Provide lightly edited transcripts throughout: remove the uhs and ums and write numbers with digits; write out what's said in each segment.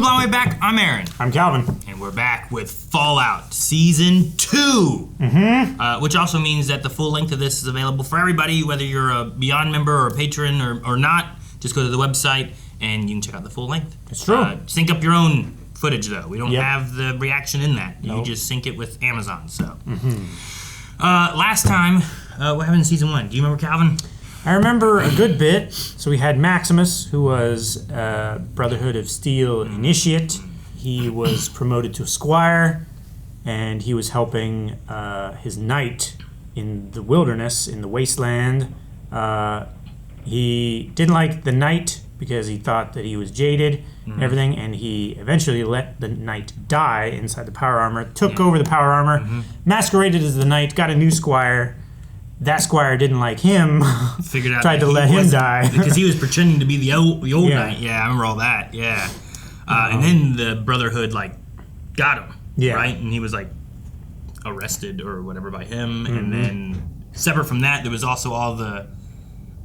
Welcome all the way back. I'm Aaron. I'm Calvin. And we're back with Fallout Season 2. Which also means that the full length of this is available for everybody, whether you're a Beyond member or a patron or not. Just go to the website and you can check out the full length. It's true. Sync up your own footage, though. We don't have the reaction in that. Nope. You just sync it with Amazon. So, last time, what happened in Season 1? Do you remember, Calvin? I remember a good bit. So we had Maximus, who was Brotherhood of Steel initiate. He was promoted to a squire, and he was helping his knight in the wilderness, in the wasteland. He didn't like the knight because he thought that he was jaded and everything, and he eventually let the knight die inside the power armor, took over the power armor, masqueraded as the knight, got a new squire. That squire didn't like him, Figured out tried to let him die. because he was pretending to be the old knight. Yeah, I remember all that. Yeah. And then the Brotherhood, got him. Yeah. Right? And he was, arrested or whatever by him. And then, separate from that, there was also all the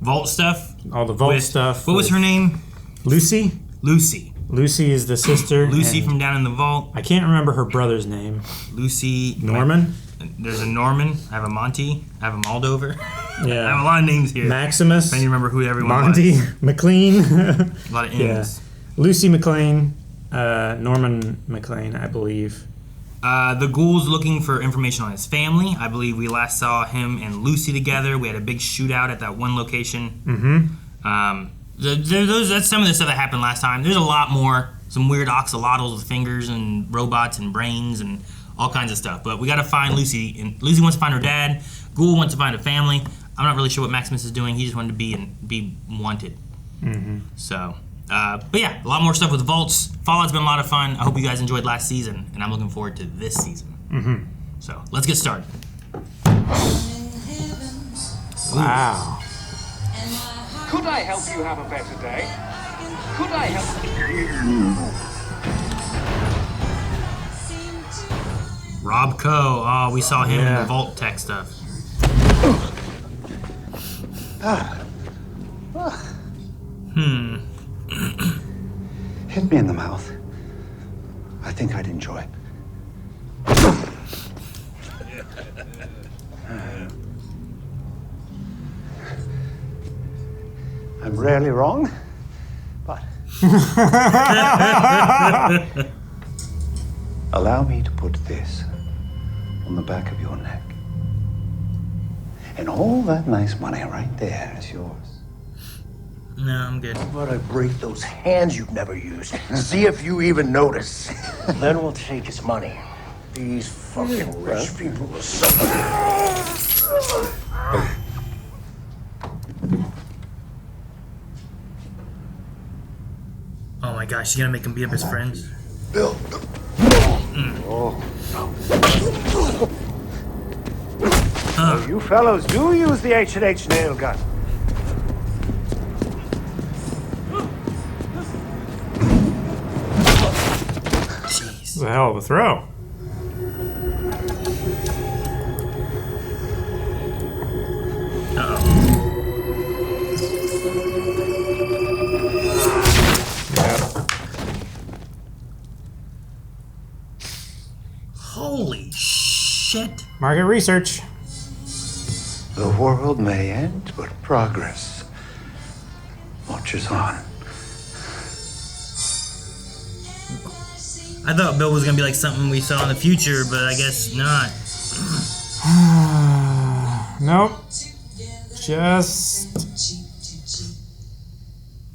Vault stuff. All the Vault stuff. What was her name? Lucy? Lucy. Lucy is the sister. Lucy from down in the vault. I can't remember her brother's name. Lucy. Norman? There's a Norman. I have a Monty. I have a Moldover. Yeah. I have a lot of names here. Maximus. I don't even remember who everyone Monty. was. McLean. A lot of M's. Lucy McLean. Norman McLean, I believe. The Ghoul's looking for information on his family. I believe we last saw him and Lucy together. We had a big shootout at that one location. That's some of the stuff that happened last time. There's a lot more. Some weird axolotls with fingers and robots and brains and all kinds of stuff. But we got to find Lucy. And Lucy wants to find her dad. Ghoul wants to find a family. I'm not really sure what Maximus is doing. He just wanted to be wanted. So, but yeah, a lot more stuff with Vaults. Fallout's been a lot of fun. I hope you guys enjoyed last season, and I'm looking forward to this season. So, let's get started. Wow. Could I help you have a better day? Could I help you? Rob Coe. Oh, we saw him in the Vault Tech stuff. Hit me in the mouth. I think I'd enjoy it. I'm rarely wrong, but allow me to put this on the back of your neck. And all that nice money right there is yours. No, I'm good. How about I break those hands you've never used? See if you even notice. Then we'll take his money. These fucking rich people will suffer. Oh my gosh, she's gonna make him beat up his friends. Bill. You fellows do use the H&H nail gun. Jeez. It's a hell of a throw. Holy shit. Market research. The world may end, but progress marches on. I thought Bill was gonna be like something we saw in the future, but I guess not. Nope. Just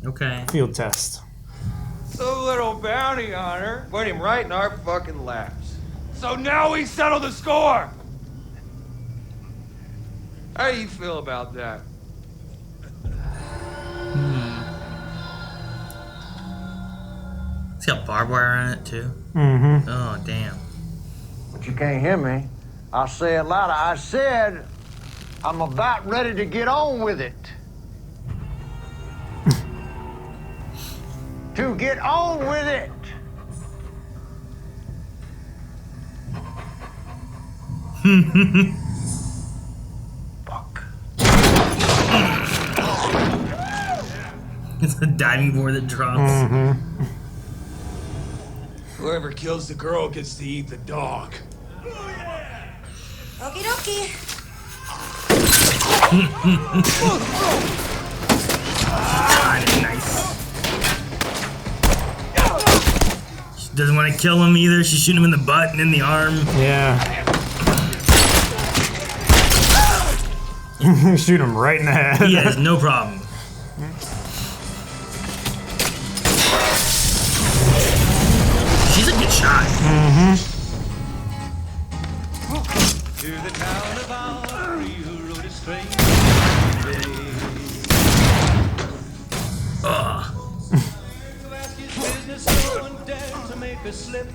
Okay. field test. So little bounty hunter put him right in our fucking laps. So now we settle the score. How do you feel about that? It's got barbed wire on it too. Oh damn. But you can't hear me. I'll say it louder. I said I'm about ready to get on with it. To get on with it. Fuck. It's a diving board that drops. Whoever kills the girl gets to eat the dog. Okie dokie. Nice. She doesn't want to kill him either. She's shooting him in the butt and in the arm. Yeah. Shoot him right in the head. He has no problem. She's a good shot. Mm-hmm. To the town of Albury, who rode a strange to ask his business, no one dared to make a slip.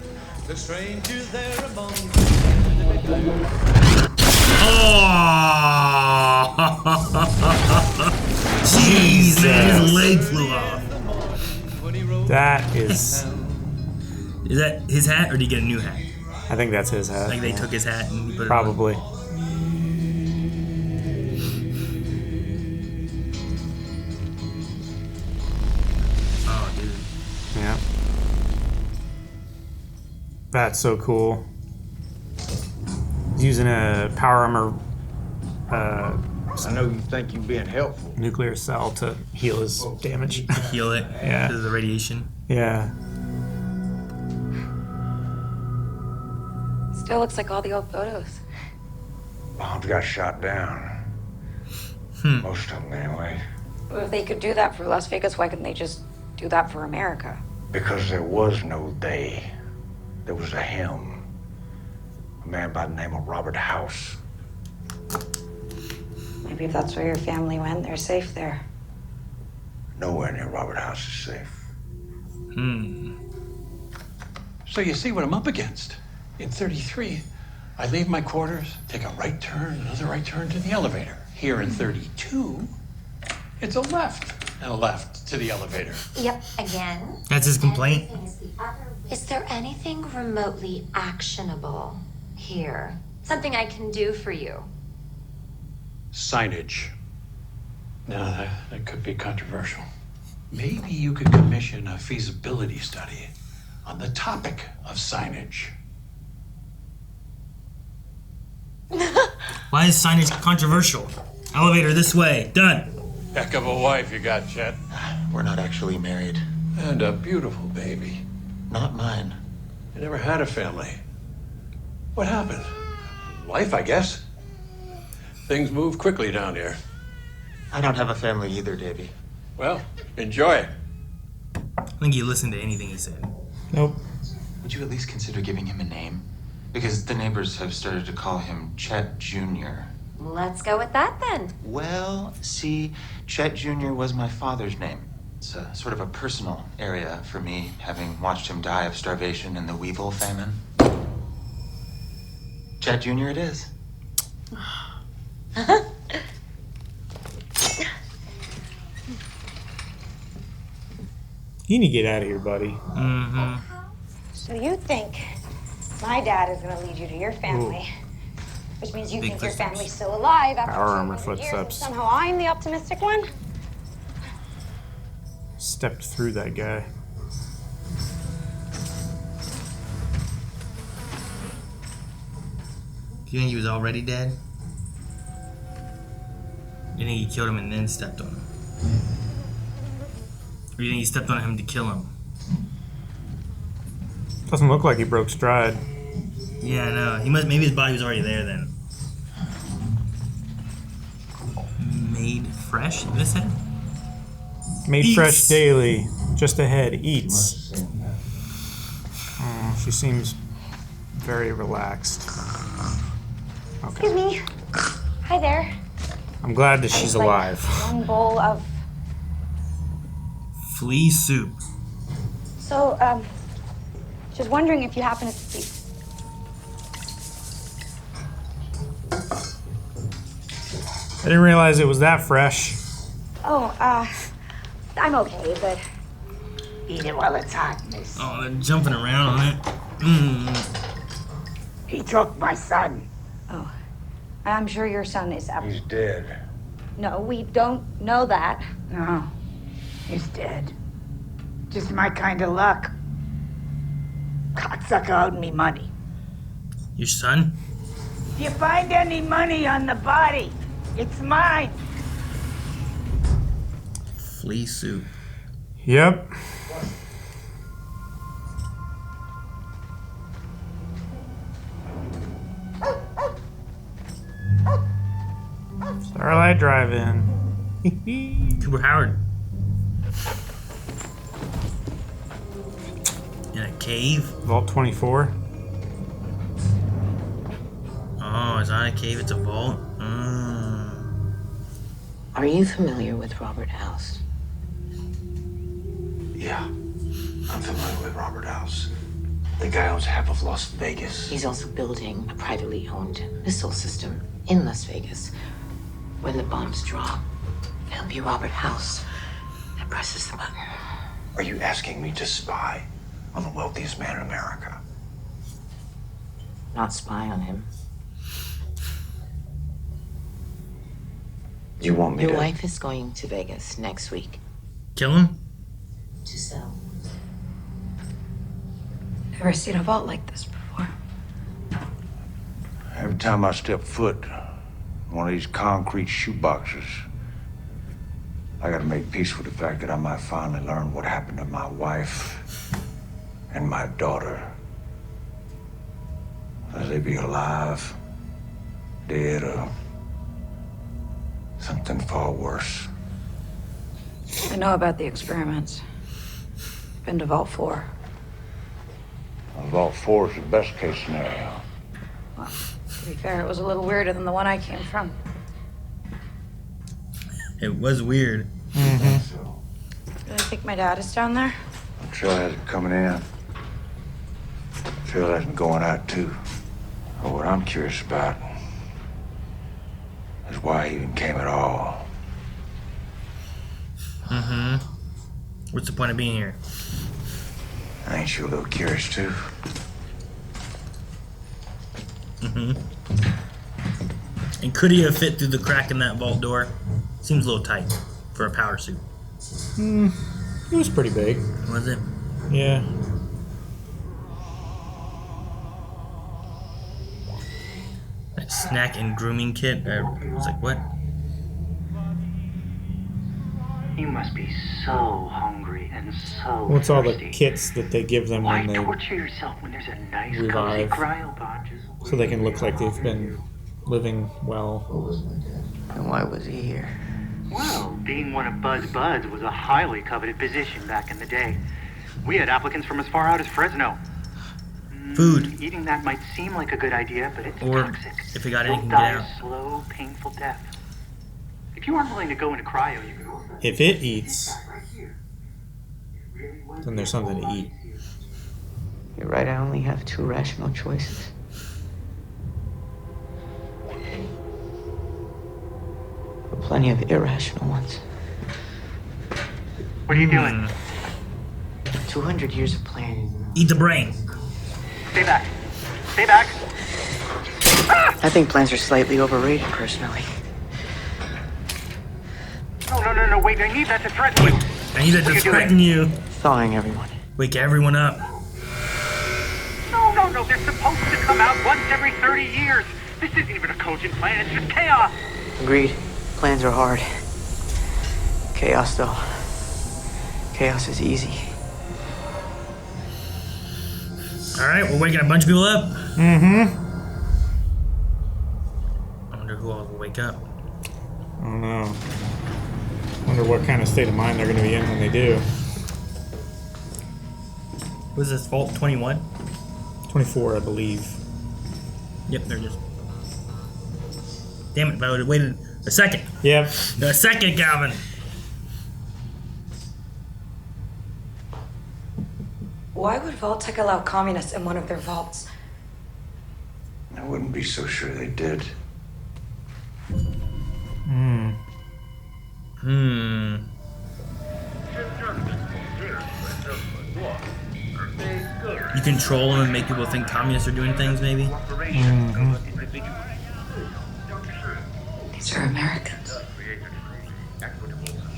The stranger there among Jeez, man, his leg flew off. That is... Is that his hat, or did he get a new hat? I think that's his hat. Like they took his hat and put it Probably. on. Oh, dude. Yeah. That's so cool. He's using a power armor I know you think you're being helpful. nuclear cell to heal his damage. Heal it Yeah. because of the radiation. Yeah. Still looks like all the old photos. Bombs got shot down. Most of them, anyway. Well, if they could do that for Las Vegas, why couldn't they just do that for America? Because there was no they. There was a him. A man by the name of Robert House. Maybe if that's where your family went, they're safe there. Nowhere near Robert House is safe. So you see what I'm up against. In 33, I leave my quarters, take a right turn, another right turn to the elevator. Here in 32, it's a left and a left to the elevator. Yep, again. That's his complaint. Is there anything remotely actionable here? Something I can do for you? Signage. Now, that could be controversial. Maybe you could commission a feasibility study on the topic of signage. Why is signage controversial? Elevator this way. Done. Heck of a wife you got, Chet. We're not actually married. And a beautiful baby. Not mine. I never had a family. What happened? Life, I guess. Things move quickly down here. I don't have a family either, Davey. Well, enjoy it. I think he listened to anything he said. Nope. Would you at least consider giving him a name? Because the neighbors have started to call him Chet Jr. Let's go with that then. Well, see, Chet Jr. was my father's name. It's a sort of a personal area for me, having watched him die of starvation in the Weevil famine. Chet Jr. it is. You need to get out of here, buddy. Mm-hmm. So you think my dad is going to lead you to your family, which means you Big think your footsteps. family's still alive after Power armor 200 years, and footsteps. somehow I'm the optimistic one? Stepped through that guy. Do you think he was already dead? You think he killed him and then stepped on him? Or you think he stepped on him to kill him? Doesn't look like he broke stride. Yeah, I know. He must. Maybe his body was already there then. Made fresh. This head. Made Eats. fresh daily. Just ahead. Eats. Oh, she seems very relaxed. Excuse Okay. me. Hi there. I'm glad that she's I'd like alive. One bowl of... Flea Soup. So, just wondering if you happen to see... I didn't realize it was that fresh. Oh, I'm okay, but... Eat it while it's hot, miss. Oh, they're jumping around on it. Mmm. He took my son. Oh. I'm sure your son is... He's dead. No, we don't know that. No, he's dead. Just my kind of luck. Cocksucker owed me money. Your son? If you find any money on the body, it's mine. Flea Soup. Yep. Starlight Drive-In. Cooper Howard. In a cave? Vault 24. Oh, it's not a cave, it's a vault. Are you familiar with Robert House? Yeah, I'm familiar with Robert House. The guy owns half of Las Vegas. He's also building a privately owned missile system in Las Vegas. When the bombs drop, it'll be Robert House that presses the button. Are you asking me to spy on the wealthiest man in America? Not spy on him. You want me Your to? wife is going to Vegas next week. Kill him? To sell. Ever seen a vault like this before? Every time I step foot in one of these concrete shoeboxes, I gotta make peace with the fact that I might finally learn what happened to my wife and my daughter. Whether they be alive, dead, or something far worse. I know about the experiments. Been to Vault 4. Vault 4 is the best case scenario. Well, to be fair, it was a little weirder than the one I came from. It was weird. Really think my dad is down there? Trail hasn't coming in. Trail hasn't going out too. But what I'm curious about is why he even came at all. What's the point of being here? Ain't you a little curious too? And could he have fit through the crack in that vault door? Seems a little tight for a power suit. It was pretty big. Was it? Yeah. That snack and grooming kit. I was like, what? You must be so hungry and so Well, it's all the thirsty. kits that they give them Why when they torture yourself when there's a nice cozy revive, cryo pod? so they can look like they've been living well. And why was he here? Well, being one of Bud's buds was a highly coveted position back in the day. We had applicants from as far out as Fresno. Food. Eating that might seem like a good idea, but it's Or toxic. if he got it, You'll he can die get out. a slow, painful death. If you aren't willing to go into cryo, you If it eats, then there's something to eat. You're right, I only have two rational choices. But plenty of irrational ones. What are you doing? 200 years of planning. Eat the brain. Stay back. Stay back. I think plans are slightly overrated, personally. No, wait, I need that to threaten you. I need that to threaten you. Thawing everyone. Wake everyone up. No, they're supposed to come out once every 30 years. This isn't even a cogent plan, it's just chaos. Agreed. Plans are hard. Chaos, though. Chaos is easy. Alright, we're waking a bunch of people up. Mm-hmm. I wonder who all will wake up. I don't know. Wonder what kind of state of mind they're going to be in when they do. Was this Vault 21? 24, I believe. Yep, they're just... Damn it, if I would have waited a second. Yep. A second, Calvin. Why would Vault-Tec allow communists in one of their vaults? I wouldn't be so sure they did. You control them and make people think communists are doing things, maybe? These are Americans.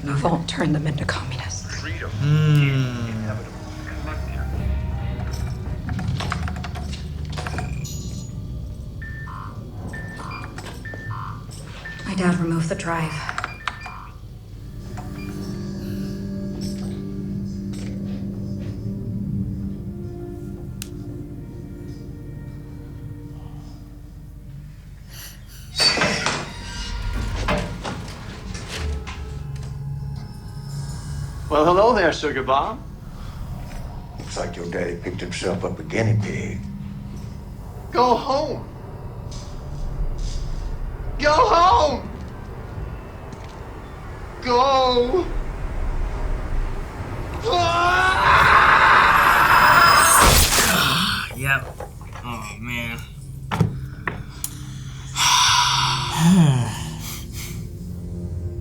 The Vault turned them into communists. Dad remove the drive. Well, hello there, Sugar Bob. Looks like your daddy picked himself up a guinea pig. Go home. Go home. Go. Yep. Oh, man.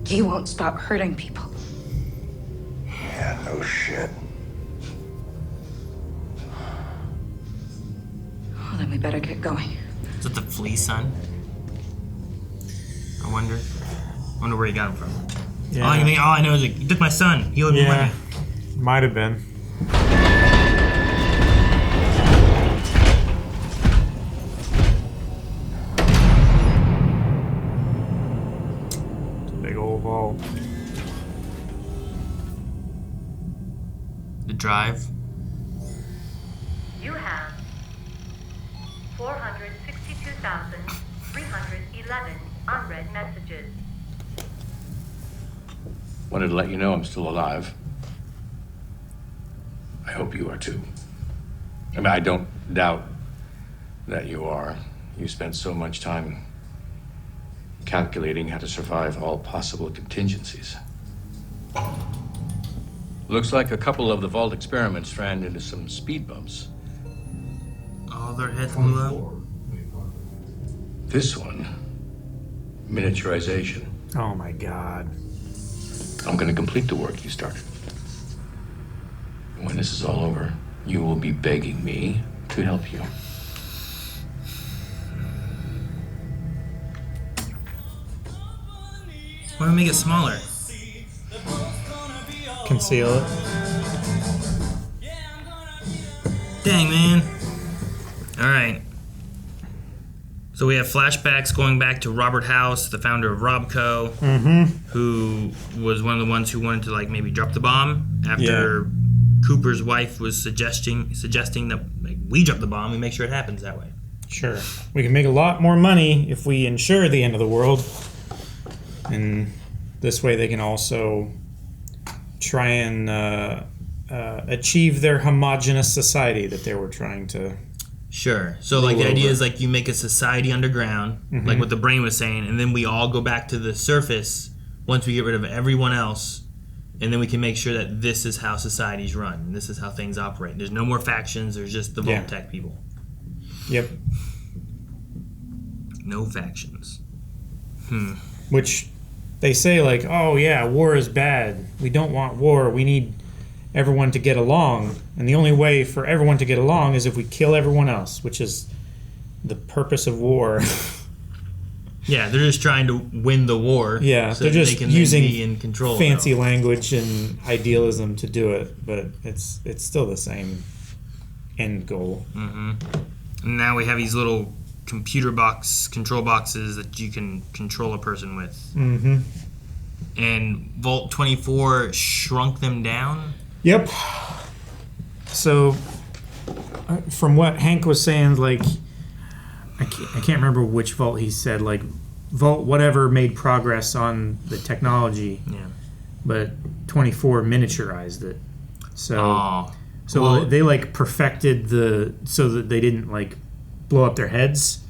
You won't stop hurting people. Yeah, no shit. Well, then we better get going. Is it the Flea son? I wonder where he got him from. Yeah. All I know is he took my son. He owed me money. Might have been. It's a big old vault. The drive. You have 462,311 unread messages. Wanted to let you know I'm still alive. I hope you are too. I mean, I don't doubt that you are. You spent so much time calculating how to survive all possible contingencies. Looks like a couple of the vault experiments ran into some speed bumps. Oh, their heads blew up. This one, miniaturization. Oh my God. I'm going to complete the work you started. When this is all over, you will be begging me to help you. Why don't we make it smaller? Conceal it. Dang, man. Alright. So we have flashbacks going back to Robert House, the founder of Robco, who was one of the ones who wanted to like maybe drop the bomb after Cooper's wife was suggesting that like, we drop the bomb, we make sure it happens that way. Sure. We can make a lot more money if we ensure the end of the world. And this way they can also try and achieve their homogenous society that they were trying to. Sure. So like the idea is like you make a society underground, like what the brain was saying, and then we all go back to the surface once we get rid of everyone else, and then we can make sure that this is how societies run, and this is how things operate. There's no more factions, there's just the Vault-Tec people. Yep. No factions. Which they say like, oh yeah, war is bad. We don't want war. We need everyone to get along. And the only way for everyone to get along is if we kill everyone else, which is the purpose of war. Yeah, they're just trying to win the war. Yeah, so they're just they can using be in control fancy language and idealism to do it, but it's still the same end goal. And now we have these little control boxes that you can control a person with. And Vault 24 shrunk them down? Yep. So, from what Hank was saying, like, I can't remember which vault he said, like, Vault whatever made progress on the technology, but 24 miniaturized it. So, they, like, perfected so that they didn't, like, blow up their heads.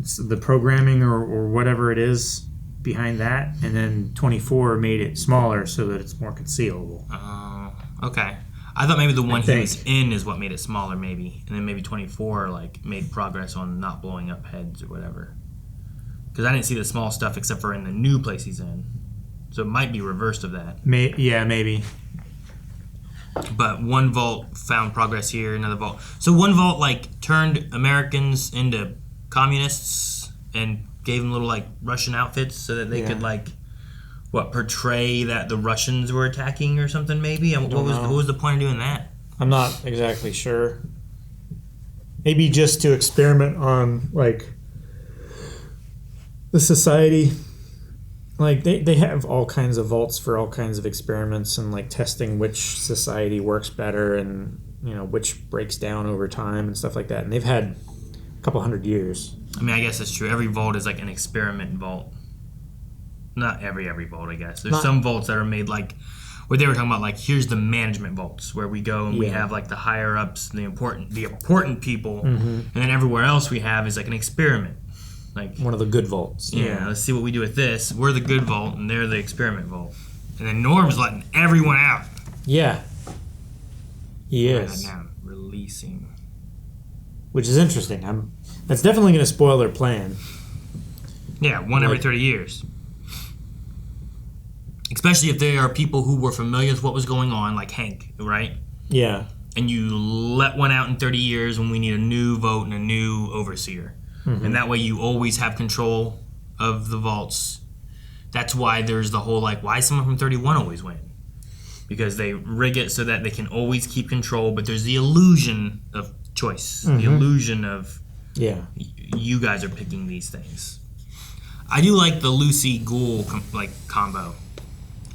It's the programming or whatever it is behind that, and then 24 made it smaller so that it's more concealable. Okay. I thought maybe the one he was in is what made it smaller, maybe, and then maybe 24 like made progress on not blowing up heads or whatever. Because I didn't see the small stuff except for in the new place he's in, so it might be reversed of that. Maybe. But one vault found progress here, another vault. So one vault like turned Americans into communists and gave them little like Russian outfits so that they could like portray that the Russians were attacking or something maybe. And what was the point of doing that? I'm not exactly sure. Maybe just to experiment on like the society, like they have all kinds of vaults for all kinds of experiments and like testing which society works better and which breaks down over time and stuff like that. And they've had a couple hundred years. I mean, I guess that's true. Every vault is like an experiment vault. Not every vault, I guess. There's some vaults that are made like what they were talking about, like here's the management vaults where we go and we have like the higher ups, the important people, and then everywhere else we have is like an experiment. Like one of the good vaults. Yeah, let's see what we do with this. We're the good vault and they're the experiment vault. And then Norm's letting everyone out. Yeah. He is. Right now, releasing. Which is interesting. That's definitely going to spoil their plan. Yeah, one every 30 years. Especially if they are people who were familiar with what was going on, like Hank, right? Yeah. And you let one out in 30 years when we need a new vote and a new overseer. And that way you always have control of the vaults. That's why there's the whole, like, why someone from 31 always win? Because they rig it so that they can always keep control, but there's the illusion of choice. The illusion of you guys are picking these things. I do like the Lucy Ghoul combo.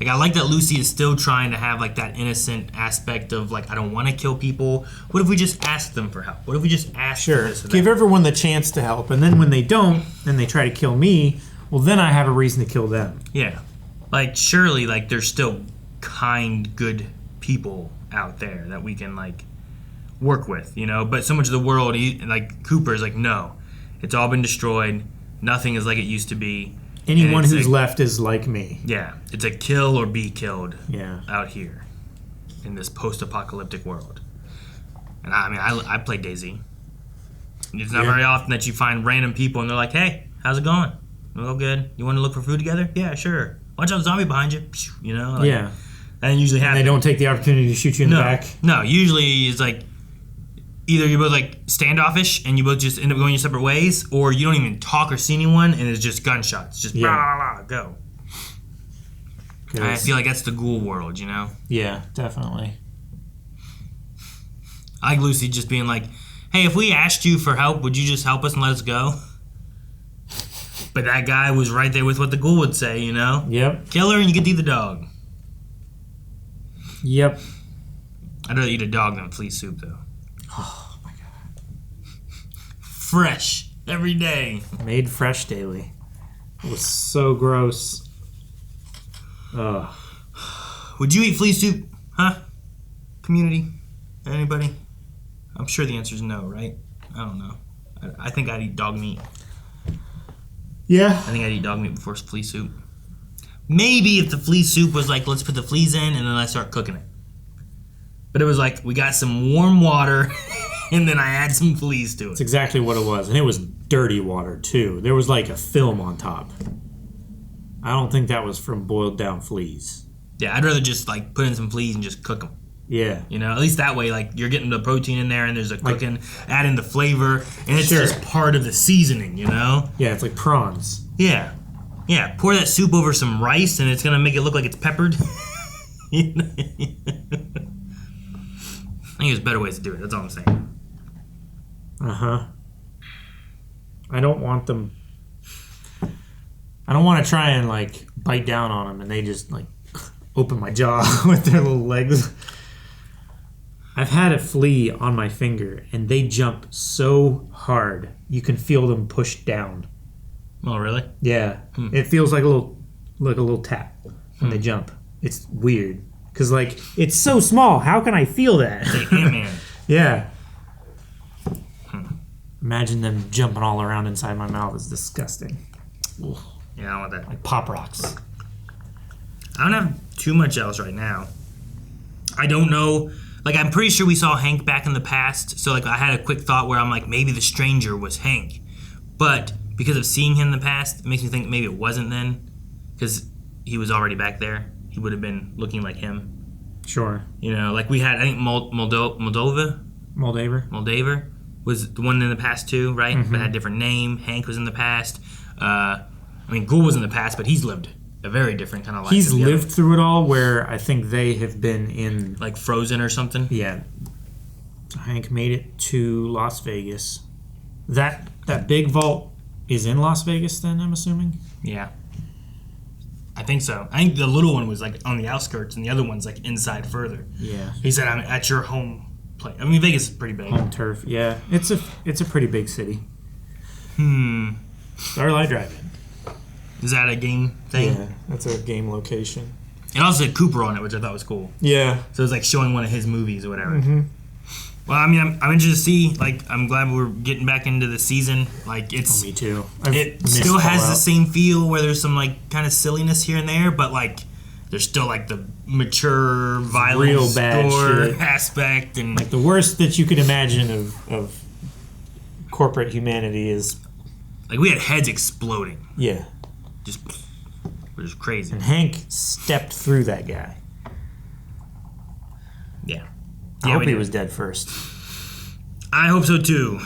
Like, I like that Lucy is still trying to have like that innocent aspect of like, I don't want to kill people. What if we just ask them for help? What if we just ask for this or give that? everyone the chance to help, and then when they don't and they try to kill me, well then I have a reason to kill them. Yeah. Like surely like there's still kind, good people out there that we can like work with, but so much of the world, like Cooper is like, no, it's all been destroyed. Nothing is like it used to be. Anyone who's left is like me. Yeah, it's a kill or be killed. Yeah. Out here in this post-apocalyptic world. And I mean, I play DayZ. It's not very often that you find random people and they're like, hey, how's it going? Oh, good. You want to look for food together? Yeah, sure. Watch out, zombie behind you. Like, yeah. That usually happens. And they don't take the opportunity to shoot you in the back? No, usually it's like either you're both like standoffish and you both just end up going your separate ways, or you don't even talk or see anyone and it's just gunshots. Just blah, blah, blah, go. I feel like that's the Ghoul world, Yeah, definitely. I like Lucy just being like, hey, if we asked you for help, would you just help us and let us go? But that guy was right there with what the Ghoul would say, Yep. Kill her and you get to eat the dog. Yep. I'd rather eat a dog than Flea Soup, though. Oh, my God. Fresh. Every day. Made fresh daily. It was so gross. Ugh. Would you eat Flea Soup? Huh? Community? Anybody? I'm sure the answer is no, right? I don't know. I think I'd eat dog meat. Yeah. I think I'd eat dog meat before Flea Soup. Maybe if the Flea Soup was like, let's put the fleas in and then I start cooking it. But it was like, we got some warm water and then I add some fleas to it. That's exactly what it was. And it was dirty water, too. There was like a film on top. I don't think that was from boiled down fleas. Yeah, I'd rather just like put in some fleas and just cook them. Yeah. At least that way, like, you're getting the protein in there and there's a cooking, add in the flavor, and it's just part of the seasoning, Yeah, it's like prawns. Yeah. Yeah, pour that soup over some rice and it's going to make it look like it's peppered. I think there's better ways to do it. That's all I'm saying. Uh-huh. I don't want them... I don't want to try and, like, bite down on them and they just, like, open my jaw with their little legs. I've had a flea on my finger and they jump so hard you can feel them push down. Oh, really? Yeah. It feels like a little tap when they jump. It's weird. Because, like, it's so small. How can I feel that? Like Ant-Man. Yeah. Imagine them jumping all around inside my mouth. It's disgusting. Ugh. Yeah, I don't want that. Like Pop Rocks. I don't have too much else right now. I don't know. Like, I'm pretty sure we saw Hank back in the past. So, like, I had a quick thought where I'm like, maybe the stranger was Hank. But because of seeing him in the past, it makes me think maybe it wasn't then. Because he was already back there. He would have been looking like him. Sure. Like we had, I think Moldaver was the one in the past too, right? But had a different name. Hank was in the past. Ghoul was in the past, but he's lived a very different kind of life. He's lived through it all, where I think they have been in... Like Frozen or something? Yeah. Hank made it to Las Vegas. That big vault is in Las Vegas then, I'm assuming? Yeah. I think so. I think the little one was like on the outskirts and the other one's like inside further. Yeah. He said, I'm at your home place. I mean, Vegas is pretty big. Home turf, yeah. It's a pretty big city. Starlight Drive-In. Is that a game thing? Yeah, that's a game location. It also said Cooper on it, which I thought was cool. Yeah. So it was like showing one of his movies or whatever. Mm-hmm. Well, I mean, I'm interested to see. Like, I'm glad we're getting back into the season. Like, it's me too. It still has the same feel where there's some like kind of silliness here and there, but like there's still like the mature violence, real bad gore shit aspect, and like the worst that you could imagine of corporate humanity is like we had heads exploding. Yeah. Which is crazy. And Hank stepped through that guy. Yeah. I hope he was dead first. I hope so too.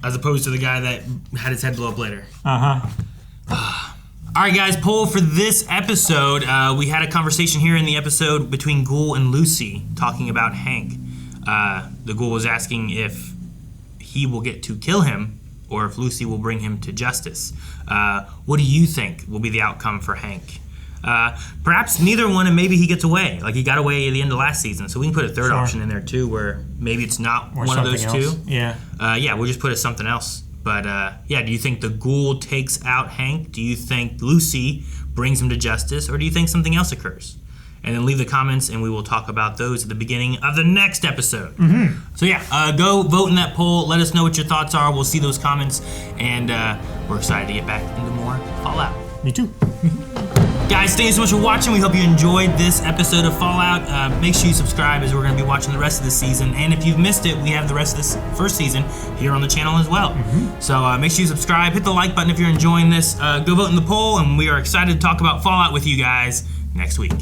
As opposed to the guy that had his head blow up later. Uh-huh. All right, guys, poll for this episode. We had a conversation here in the episode between Ghoul and Lucy talking about Hank. The Ghoul was asking if he will get to kill him or if Lucy will bring him to justice. What do you think will be the outcome for Hank? Perhaps neither one, and maybe he gets away. Like he got away at the end of last season, so we can put a third option in there too, where maybe it's not Or one of those something else. two. Yeah. Yeah, we'll just put it something else. But yeah, do you think the Ghoul takes out Hank? Do you think Lucy brings him to justice, or do you think something else occurs? And then leave the comments, and we will talk about those at the beginning of the next episode. So yeah, go vote in that poll. Let us know what your thoughts are. We'll see those comments, and we're excited to get back into more Fallout. Me too. Guys, thank you so much for watching. We hope you enjoyed this episode of Fallout. Make sure you subscribe as we're going to be watching the rest of the season. And if you've missed it, we have the rest of this first season here on the channel as well. So make sure you subscribe. Hit the like button if you're enjoying this. Go vote in the poll, and we are excited to talk about Fallout with you guys next week.